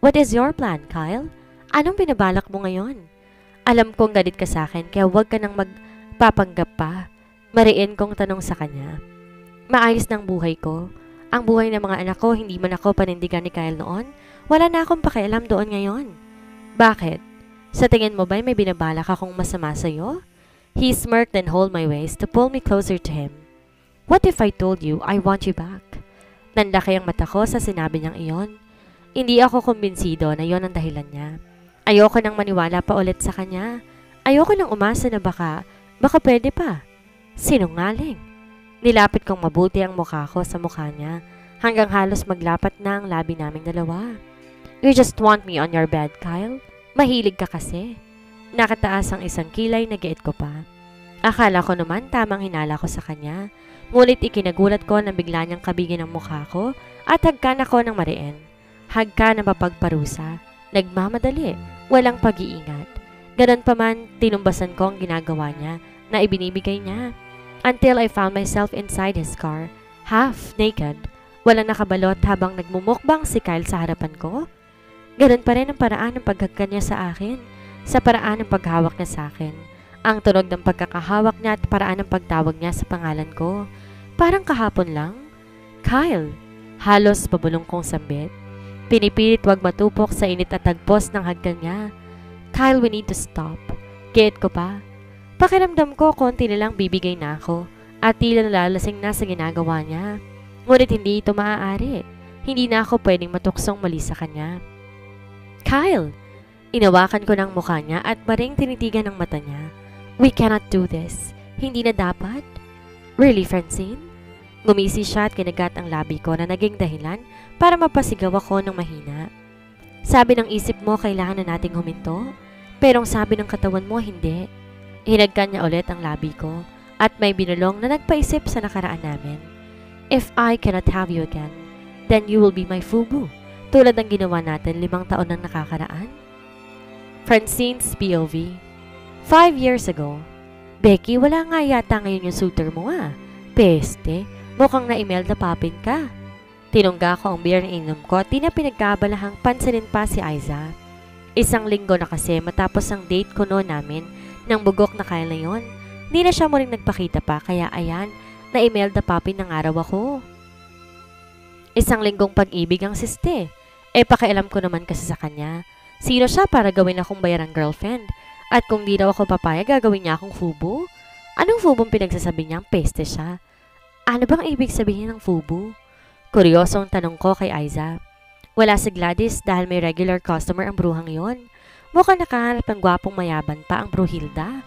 What is your plan, Kyle? Anong binabalak mo ngayon? Alam kong galit ka sa akin kaya huwag ka nang magpapanggap pa. Mariin kong tanong sa kanya. Maayos ng buhay ko. Ang buhay ng mga anak ko, hindi man ako panindigan ni Kyle noon. Wala na akong pakialam doon ngayon. Bakit? Sa tingin mo ba'y may binabalak akong masama sa'yo? He smirked and held my waist to pull me closer to him. What if I told you I want you back? Nanlaki ang mata ko sa sinabi niyang iyon. Hindi ako kumbinsido na iyon ang dahilan niya. Ayoko nang maniwala pa ulit sa kanya. Ayoko nang umasa na baka pwede pa. Sinungaling. Nilapit kong mabuti ang mukha ko sa mukha niya hanggang halos maglapat na ang labi naming dalawa. You just want me on your bed, Kyle? Mahilig ka kasi. Nakataas ang isang kilay na giit ko pa. Akala ko naman tamang hinala ko sa kanya. Ngunit ikinagulat ko na bigla niyang kabigin ang mukha ko at hagkan ako ng mariin. Hagkan na mapagparusa. Nagmamadali. Walang pag-iingat. Ganon pa man, tinumbasan ko ang ginagawa niya na ibinibigay niya. Until I found myself inside his car, half naked. Walang nakabalot habang nagmumukbang si Kyle sa harapan ko. Ganon pa rin ang paraan ng paghagkan niya sa akin. Sa paraan ng paghawak niya sa akin. Ang tunog ng pagkakahawak niya at paraan ng pagtawag niya sa pangalan ko. Parang kahapon lang. Kyle. Halos pabulong kong sambit. Pinipilit wag matupok sa init at tagpos ng hagdan niya. Kyle, we need to stop. Get ko pa. Pakiramdam ko konti na lang bibigay na ako at tila nalalasing na sa ginagawa niya. Ngunit hindi ito maaari. Hindi na ako pwedeng matuksong mali sa kanya. Kyle! Inawakan ko ng mukha niya at maring tinitigan ng mata niya. We cannot do this. Hindi na dapat? Really, Francine? Ngumisi siya at kinagat ang labi ko na naging dahilan para mapasigaw ako ng mahina. Sabi ng isip mo kailangan na nating huminto, pero ang sabi ng katawan mo hindi. Hinagkan niya ulit ang labi ko at may binulong na nagpaisip sa nakaraan namin. If I cannot have you again, then you will be my FUBU, tulad ng ginawa natin 5 taon nang nakakaraan. Francine's POV. 5 years ago. Becky, wala nga yata ngayon yung suitor mo Peste, mukhang na-email na papin ka. Tinungga ko ang beer na inom ko at di na pinagkabalahang pansinin pa si Aiza. 1 linggo na kasi matapos ang date ko noon namin ng bugok na Kyle na yun. Di na siya muling nagpakita pa kaya ayan, na-email na papin ng araw ako. 1 linggong pag-ibig ang siste. Pakialam ko naman kasi sa kanya. Sino siya para gawin akong bayarang girlfriend? At kung di daw ako papayag, gagawin niya akong FUBU? Anong FUBU pinagsasabi niyang peste siya? Ano bang ibig sabihin ng FUBU? Kuryosong tanong ko kay Aiza. Wala si Gladys dahil may regular customer ang bruhang yon. Mukhang nakahanap ng gwapong mayaban pa ang Bruhilda.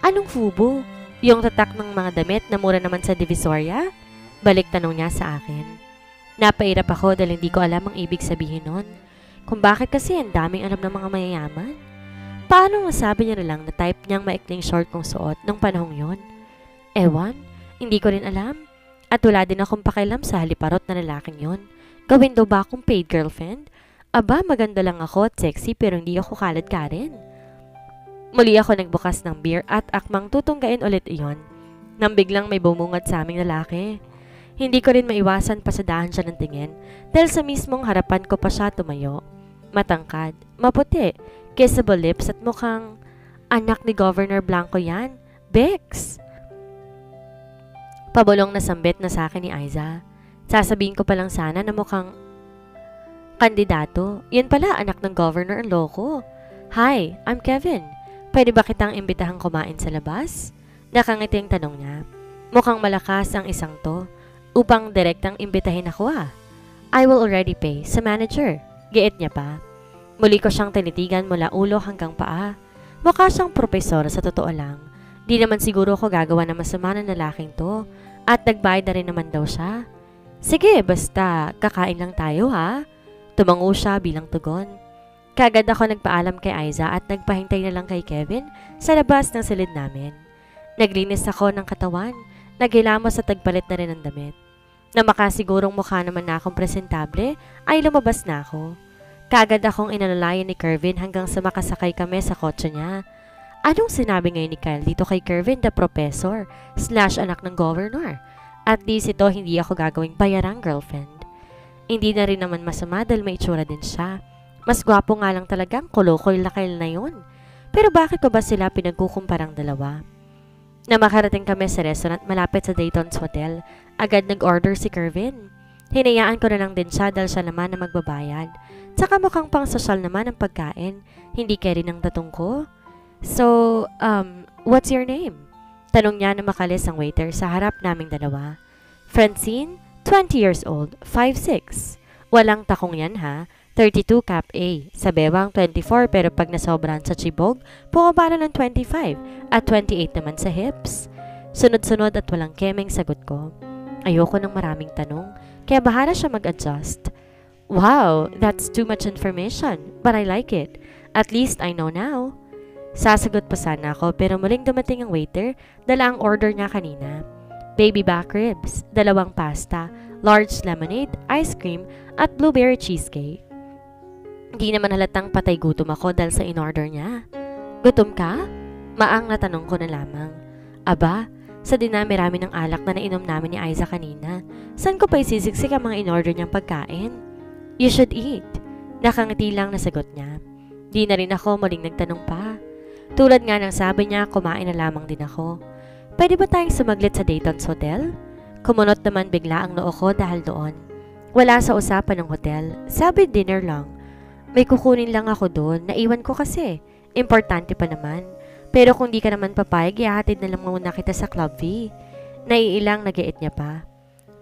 Anong FUBU? Yung tatak ng mga damit na mura naman sa Divisoria? Balik tanong niya sa akin. Napairap ako dahil hindi ko alam ang ibig sabihin nun. Kung bakit kasi ang daming alam ng mga mayayaman. Paano masabi niya na lang na type niyang maikling short kong suot nung panahong yon? Ewan, hindi ko rin alam. At wala din akong pakialam sa haliparot na lalaking yon. Gawin daw ba akong paid girlfriend? Aba, maganda lang ako at sexy pero hindi ako kalad ka rin. Muli ako nagbukas ng beer at akmang tutunggain ulit iyon. Nang biglang may bumungad sa aming lalaki. Hindi ko rin maiwasan pasadahan siya ng tingin dahil sa mismong harapan ko pa siya tumayo. Matangkad, maputi, kissable lips at mukhang anak ni Governor Blanco yan. Bex! Pabulong na sambit na sa akin ni Aiza. Sasabihin ko pa lang sana na mukhang kandidato. Yun pala, anak ng governor ang loko. Hi, I'm Kevin. Pwede ba kitang imbitahang kumain sa labas? Nakangiting tanong niya. Mukhang malakas ang isang to upang direktang imbitahin ako I will already pay sa manager. Giit niya pa. Muli ko siyang tinitigan mula ulo hanggang paa. Mukha siyang propesor sa totoo lang. Di naman siguro ako gagawa ng masama ng lalaking to at nagbayad na rin naman daw siya. Sige, basta kakain lang tayo Tumango siya bilang tugon. Kagad ako nagpaalam kay Aiza at nagpahintay na lang kay Kevin sa labas ng silid namin. Naglinis ako ng katawan, naghilamos at tagpalit na rin ng damit. Na makasigurong mukha naman na akong presentable ay lumabas na ako. Kagad akong inalalayan ni Kervin hanggang sa makasakay kami sa kotse niya. Anong sinabi ngayon ni Kyle dito kay Kervin the professor / anak ng governor? At least ito hindi ako gagawing bayarang girlfriend. Hindi na rin naman masama dahil may itsura din siya. Mas gwapo nga lang talagang Kolokoy Lakil na yun. Pero bakit ko ba sila pinagkukumparang dalawa? Na makarating kami sa restaurant malapit sa Dayton's Hotel, agad nag-order si Kervin. Hinayaan ko na lang din siya dahil siya naman na magbabayad. Tsaka mukhang pang sosyal naman ang pagkain, hindi carry ng tatong ko. So, what's your name? Tanong niya na makalis ang waiter sa harap naming dalawa. Francine, 20 years old, 5'6". Walang takong yan ha, 32 cap A. Sa bewang 24 pero pag nasobran sa chibog, pumabala ng 25 at 28 naman sa hips. Sunod-sunod at walang kemeng sagot ko. Ayoko ng maraming tanong, kaya bahala siya mag-adjust. Wow, that's too much information, but I like it. At least I know now. Sasagot pa sana ako pero muling dumating ang waiter, dala ang order niya kanina. Baby back ribs, 2 pasta, large lemonade, ice cream, at blueberry cheesecake. Hindi naman halatang patay gutom ako dahil sa in-order niya. Gutom ka? Maang na tanong ko na lamang. Aba, sa dinami-rami ng alak na nainom namin ni Aiza kanina, saan ko pa isisiksik ang mga in-order niyang pagkain? You should eat. Nakangiti lang na sagot niya. Di na rin ako muling nagtanong pa. Tulad nga ng sabi niya, kumain na lamang din ako. Pwede ba tayong sumaglit sa Dayton's Hotel? Kumunot naman bigla ang noo ko dahil doon. Wala sa usapan ng hotel. Sabi dinner lang. May kukunin lang ako doon. Naiwan ko kasi. Importante pa naman. Pero kung di ka naman papayag, ihatid na lang muna kita sa Club V. Naiilang nag-iit niya pa.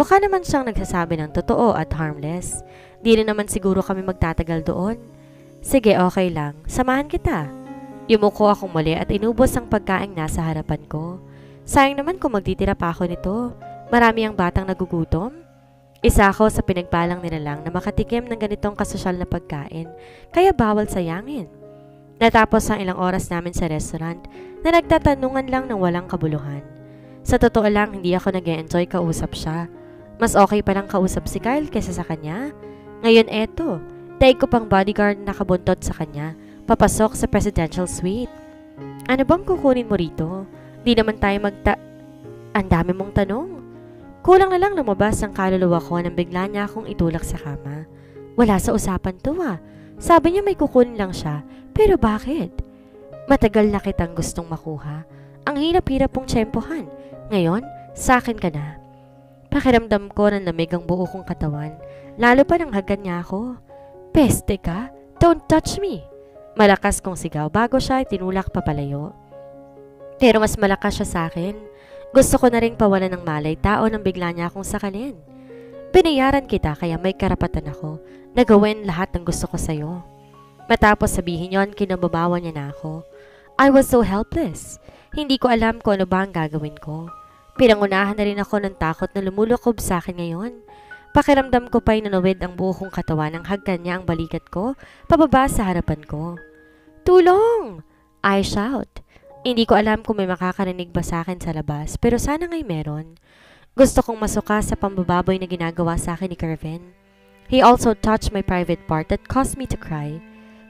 Mukha naman siyang nagsasabi ng totoo at harmless. Di rin naman siguro kami magtatagal doon. Sige, okay lang. Samahan kita. Yumuko akong muli at inubos ang pagkaing nasa harapan ko. Sayang naman kung magtitira pa ako nito. Marami ang batang nagugutom. Isa ako sa pinagpalang nilalang na makatikim ng ganitong kasosyal na pagkain, kaya bawal sayangin. Natapos ang ilang oras namin sa restaurant na nagtatanungan lang ng walang kabuluhan. Sa totoo lang, hindi ako nag-e-enjoy kausap siya. Mas okay palang kausap si Kyle kaysa sa kanya. Ngayon eto, daig ko pang bodyguard na nakabuntot sa kanya, papasok sa presidential suite. Ano bang kukunin mo rito? Di naman tayo Ang dami mong tanong. Kulang na lang lumabas ang kaluluwa ko nang bigla niya akong itulak sa kama. Wala sa usapan to ah. Sabi niya may kukunin lang siya, pero bakit? Matagal na kitang gustong makuha. Ang hirap-hirap pong tsempohan. Ngayon, sa akin ka na. Pakiramdam ko ng lamig ang buo kong katawan, lalo pa nang hagan niya ako. Peste ka? Don't touch me! Malakas kong sigaw bago siya tinulak papalayo. Pero mas malakas siya sa akin. Gusto ko na rin pawalan ng malay tao nang bigla niya akong sakalin. Binayaran kita kaya may karapatan ako na gawin lahat ng gusto ko sa'yo. Matapos sabihin yon, kinababawan niya na ako. I was so helpless. Hindi ko alam kung ano ba ang gagawin ko. Pinangunahan na rin ako ng takot na lumulukob sa akin ngayon. Pakiramdam ko pa'y nanuwid ang buo kong katawan nang hagkan niya ang balikat ko pababa sa harapan ko. Tulong! I shout. Hindi ko alam kung may makakarinig ba sa akin sa labas, pero sana nga'y meron. Gusto kong masuka sa pambababoy na ginagawa sa akin ni Kervin. He also touched my private part that caused me to cry.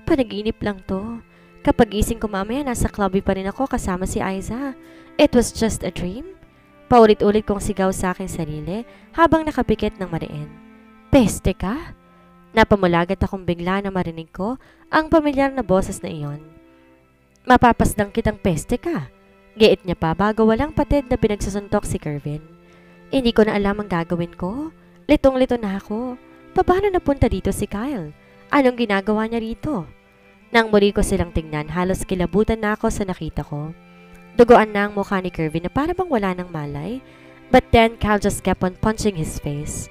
Panaginip lang to. Kapag gising ko mamaya, nasa clubby pa rin ako kasama si Aiza. It was just a dream. Paulit-ulit kong sigaw sa aking sarili habang nakapikit ng mariin. Peste ka? Napamulagat akong bigla na marinig ko ang pamilyar na boses na iyon. Mapapasdang kitang peste ka. Giit niya pa bago walang patid na pinagsusuntok si Kervin. Hindi ko na alam ang gagawin ko. Litong-lito na ako. Paano napunta dito si Kyle? Anong ginagawa niya rito? Nang muli ko silang tingnan, halos kilabutan na ako sa nakita ko. Duguan na ang mukha ni Kervin na para bang wala ng malay. But then Kyle just kept on punching his face.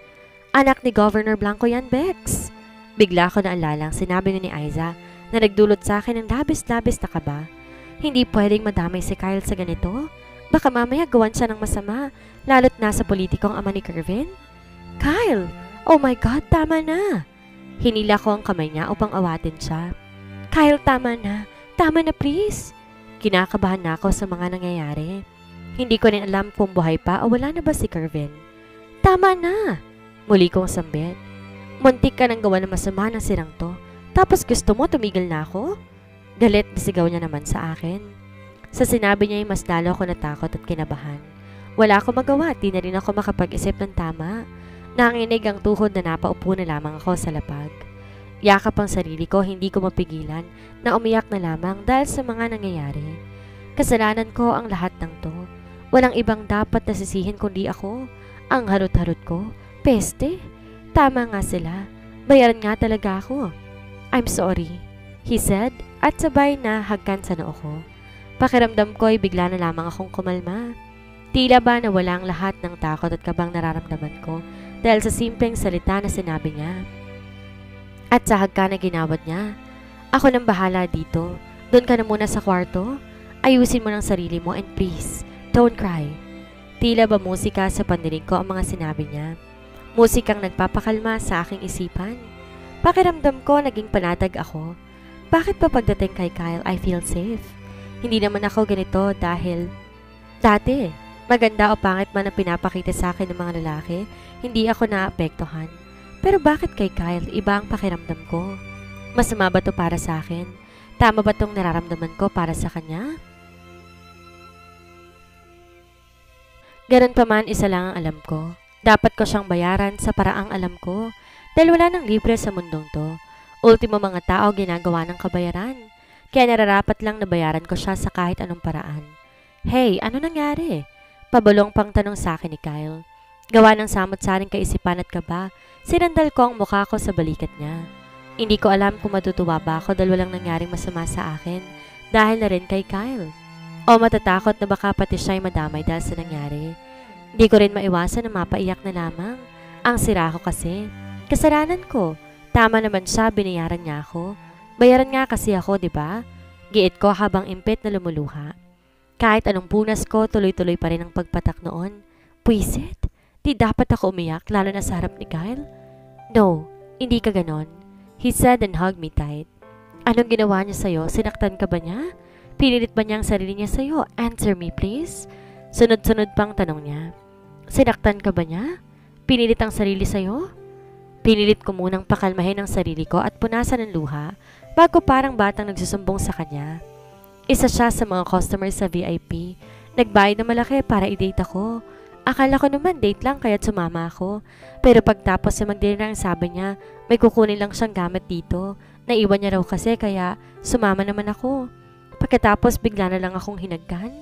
Anak ni Governor Blanco yan, Bex. Bigla ko na alalang sinabi ni Aiza na nagdulot sa akin ng labis-labis na kaba. Hindi pwedeng madamay si Kyle sa ganito. Baka mamaya gawan siya ng masama, lalo't nasa politikong ama ni Kervin. Kyle! Oh my God, tama na! Hinila ko ang kamay niya upang awatin siya. Kyle, tama na! Tama na, please! Kinakabahan na ako sa mga nangyayari. Hindi ko rin alam kung buhay pa o wala na ba si Kervin. Tama na! Muli kong sambit. Muntik ka nang gawa ng masama ng sirang to. Tapos gusto mo tumigil na ako? Galit na sigaw niya naman sa akin. Sa sinabi niya ay mas lalo ako natakot at kinabahan. Wala akong magawa, di na rin ako makapag-isip ng tama. Nanginig ang tuhod na napaupo na lamang ako sa lapag. Yakap ang sarili ko, hindi ko mapigilan na umiyak na lamang dahil sa mga nangyayari. Kasalanan ko ang lahat ng to. Walang ibang dapat nasisihin kundi ako. Ang harot-harot ko. Peste. Tama nga sila. Bayaran nga talaga ako. I'm sorry, he said at sabay na hagkan sa noo ko. Pakiramdam ko ay bigla na lamang akong kumalma. Tila ba nawala ang lahat ng takot at kabang nararamdaman ko dahil sa simpleng salita na sinabi niya. At sa hagkan na ginawad niya, ako nang bahala dito. Doon ka na muna sa kwarto. Ayusin mo ng sarili mo and please, don't cry. Tila ba musika sa pandinig ko ang mga sinabi niya. Musikang nagpapakalma sa aking isipan. Pakiramdam ko naging panatag ako. Bakit pa pagdating kay Kyle I feel safe? Hindi naman ako ganito dahil dati, maganda o pangit man ang pinapakita sa akin ng mga lalaki, hindi ako naapektuhan. Pero bakit kay Kyle iba ang pakiramdam ko? Masama ba to para sa akin? Tama ba tong nararamdaman ko para sa kanya? Ganun pa man, isa lang ang alam ko. Dapat ko siyang bayaran sa paraang alam ko dahil wala nang libre sa mundong to. Ultimo mga tao ginagawa ng kabayaran. Kaya nararapat lang na bayaran ko siya sa kahit anong paraan. Hey, ano nangyari? Pabulong pang tanong sa akin ni Kyle. Gawa ng samot-saring kaisipan at kaba, sinandal ko ang mukha ko sa balikat niya. Hindi ko alam kung matutuwa ba ako dahil walang nangyaring masama sa akin dahil na rin kay Kyle. O matatakot na baka pati siya'y madamay dahil sa nangyari. Hindi ko rin maiwasan na mapaiyak na lamang. Ang sira ko kasi. Kasalanan ko. Tama naman siya, binayaran niya ako. Bayaran nga kasi ako, di ba? Giit ko habang impit na lumuluha. Kahit anong punas ko, tuloy-tuloy pa rin ang pagpatak noon. Puisit? Di dapat ako umiyak, lalo na sa harap ni Kyle? No, hindi ka ganon. He said and hugged me tight. Anong ginawa niya sa'yo? Sinaktan ka ba niya? Pinilit ba niya ang sarili niya sa'yo? Answer me, please. Sunod-sunod pang tanong niya. Sinaktan ka ba niya? Pinilit ang sarili sa'yo? Pinilit ko munang pakalmahin ang sarili ko at punasan ng luha bago parang batang nagsusumbong sa kanya. Isa siya sa mga customers sa VIP. Nagbayad na malaki para i-date ako. Akala ko naman date lang kaya sumama ako. Pero pagtapos na mag-dinner sabi niya may kukunin lang siyang gamit dito. Naiwan niya raw kasi kaya sumama naman ako. Pagkatapos bigla na lang akong hinagkan.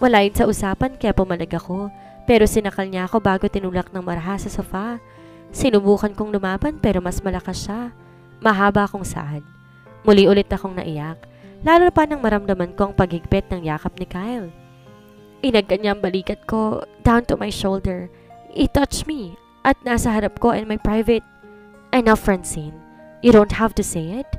Wala yun sa usapan kaya pumalag ako. Pero sinakal niya ako bago tinulak ng maraha sa sofa. Sinubukan kong lumaban pero mas malakas siya. Mahaba akong saad. Muli ulit akong naiyak. Lalo pa nang maramdaman ko ang paghigpit ng yakap ni Kyle. Inagkan niya ang balikat ko down to my shoulder. He touched me at nasa harap ko in my private. Enough, Francine. You don't have to say it.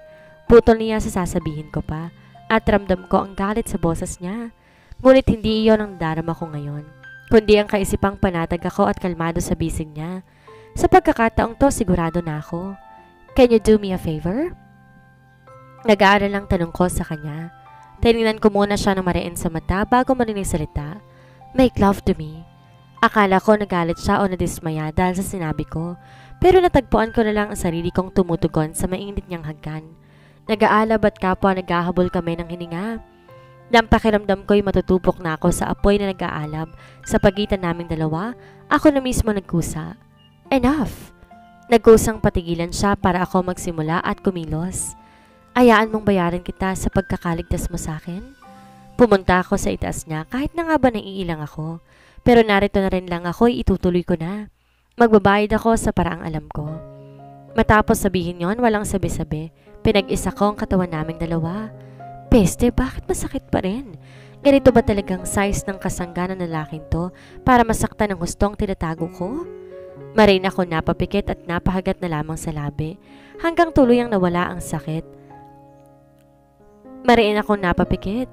Putol niya sa sasabihin ko pa at ramdam ko ang galit sa boses niya. Ngunit hindi iyon ang darama ko ngayon, kundi ang kaisipang panatag ako at kalmado sa bisig niya. Sa pagkakataong to, sigurado na ako. Can you do me a favor? Nag-aaral lang tanong ko sa kanya. Tinignan ko muna siya ng mariin sa mata bago marinig salita. Make love to me. Akala ko nagalit siya o nadismaya dahil sa sinabi ko, pero natagpuan ko na lang ang sarili kong tumutugon sa mainit niyang hagkan. Nag-aalab at kapwa naghahabol kami ng hininga. Nang pakiramdam ko'y matutupok na ako sa apoy na nag-aalab sa pagitan naming dalawa, ako na mismo nagkusa. Enough! Nagkusang patigilan siya para ako magsimula at kumilos. Ayaan mong bayaran kita sa pagkakaligtas mo sa akin? Pumunta ako sa itaas niya kahit na nga ba naiilang ako. Pero narito na rin lang ako, itutuloy ko na. Magbabayad ako sa paraang alam ko. Matapos sabihin yon, walang sabi-sabi. Pinag-isa ko ang katawan naming dalawa. Peste, bakit masakit pa rin? Ganito ba talagang size ng kasangga ng lalaking to para masaktan ang hustong tinatago ko? Marin ako napapikit at napahagat na lamang sa labi hanggang tuluyang nawala ang sakit. Mariin ako napapikit.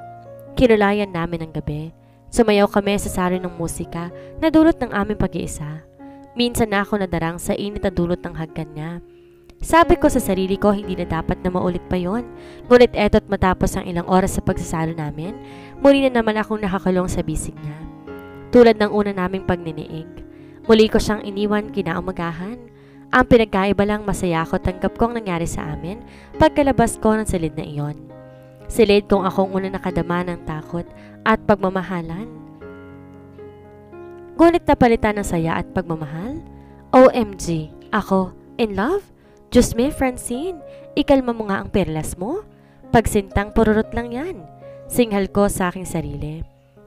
Kinulayan namin ang gabi. Sumayaw kami sa sari ng musika na dulot ng aming pag-iisa. Minsan na ako nadarang sa init na dulot ng hagkan niya. Sabi ko sa sarili ko hindi na dapat na maulit pa yon. Ngunit eto't matapos ang ilang oras sa pagsasalo namin, muli na naman akong nakakulong sa bisig niya. Tulad ng una naming pagniniig. Muli ko siyang iniwan kinaumagahan. Ang pinagkaiba lang masaya ako tanggap kong nangyari sa amin pagkalabas ko ng silid na iyon. Silid kung akong una nakadama ng takot at pagmamahalan. Ngunit napalitan ng saya at pagmamahal? OMG, ako, in love? Diyos me, Francine, ikalma mo nga ang perlas mo. Pagsintang pururot lang yan. Singhal ko sa aking sarili.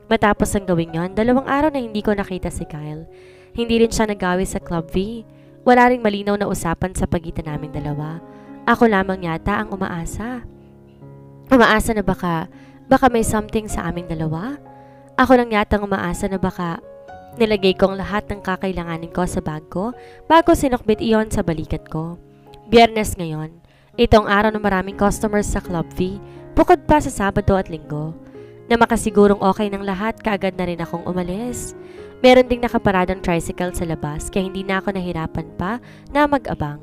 Matapos ang gawin yon, 2 araw na hindi ko nakita si Kyle. Hindi rin siya nagawi sa Club V. Wala ring malinaw na usapan sa pagitan namin dalawa. Ako lamang yata ang umaasa. Umaasa na baka may something sa aming dalawa? Ako lang yata ang umaasa na baka nilagay kong lahat ng kakailanganin ko sa bag ko bago sinukbit iyon sa balikat ko. Biyernes ngayon. Itong araw na maraming customers sa Club V, bukod pa sa Sabado at Linggo. Na makasigurong okay ng lahat, kaagad na rin akong umalis. Meron ding nakaparadang tricycle sa labas kaya hindi na ako nahirapan pa na mag-abang.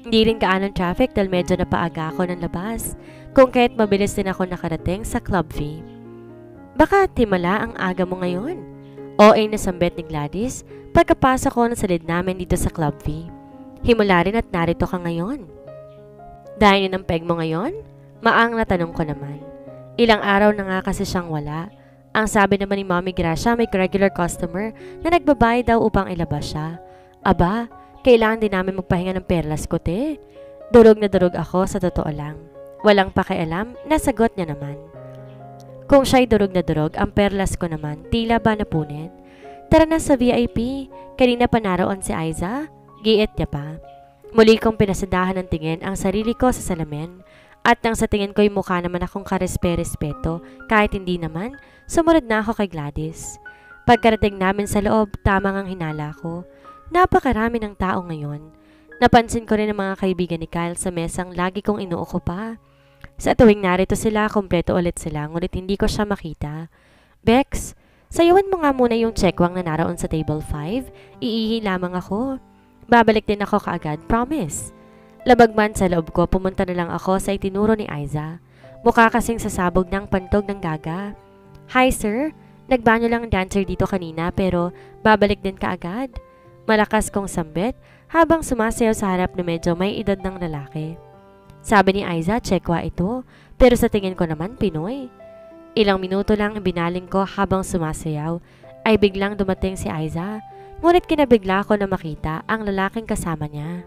Hindi rin kaanong traffic dahil medyo napaaga ako ng labas, kung kaya't mabilis din ako nakarating sa Club V. Baka timala ang aga mo ngayon? OA na sambet ni Gladys pagkapasok ko na salid namin dito sa Club V. Himula rin at narito ka ngayon. Dahil yun ang peg mo ngayon? Maang na tanong ko naman. Ilang araw na nga kasi siyang wala. Ang sabi naman ni Mommy Gracia, may regular customer na nagbabayad daw upang ilabas siya. Aba, kailangan din namin magpahinga ng perlas ko, te. Durog na durog ako sa totoo lang. Walang pakialam, nasagot niya naman. Kung siya'y durog na durog, ang perlas ko naman, tila ba napunit? Tara na sa VIP, kanina pa naroon si Aiza. Giit niya pa. Muli kong pinasadahan ng tingin ang sarili ko sa salamin. At nang sa tingin ko'y mukha naman akong karespe-respeto, kahit hindi naman, sumunod na ako kay Gladys. Pagkarating namin sa loob, tamang ang hinala ko. Napakarami ng tao ngayon. Napansin ko rin ang mga kaibigan ni Kyle sa mesang lagi kong inuuko pa. Sa tuwing narito sila, kompleto ulit sila, ngunit hindi ko siya makita. Bex, sayawan mo nga muna yung checkwang na naroon sa table 5. Iihi lamang ako. Babalik din ako kaagad, promise. Labag man sa loob ko, pumunta na lang ako sa itinuro ni Aiza. Mukha kasing sasabog ng pantog ng gaga. Hi sir, nagbanyo lang ang dancer dito kanina pero babalik din kaagad. Malakas kong sambit habang sumasayaw sa harap na medyo may edad ng lalaki. Sabi ni Aiza, Chekwa ito, pero sa tingin ko naman Pinoy. Ilang minuto lang binaling ko habang sumasayaw ay biglang dumating si Aiza. Ngunit kinabigla ko na makita ang lalaking kasama niya.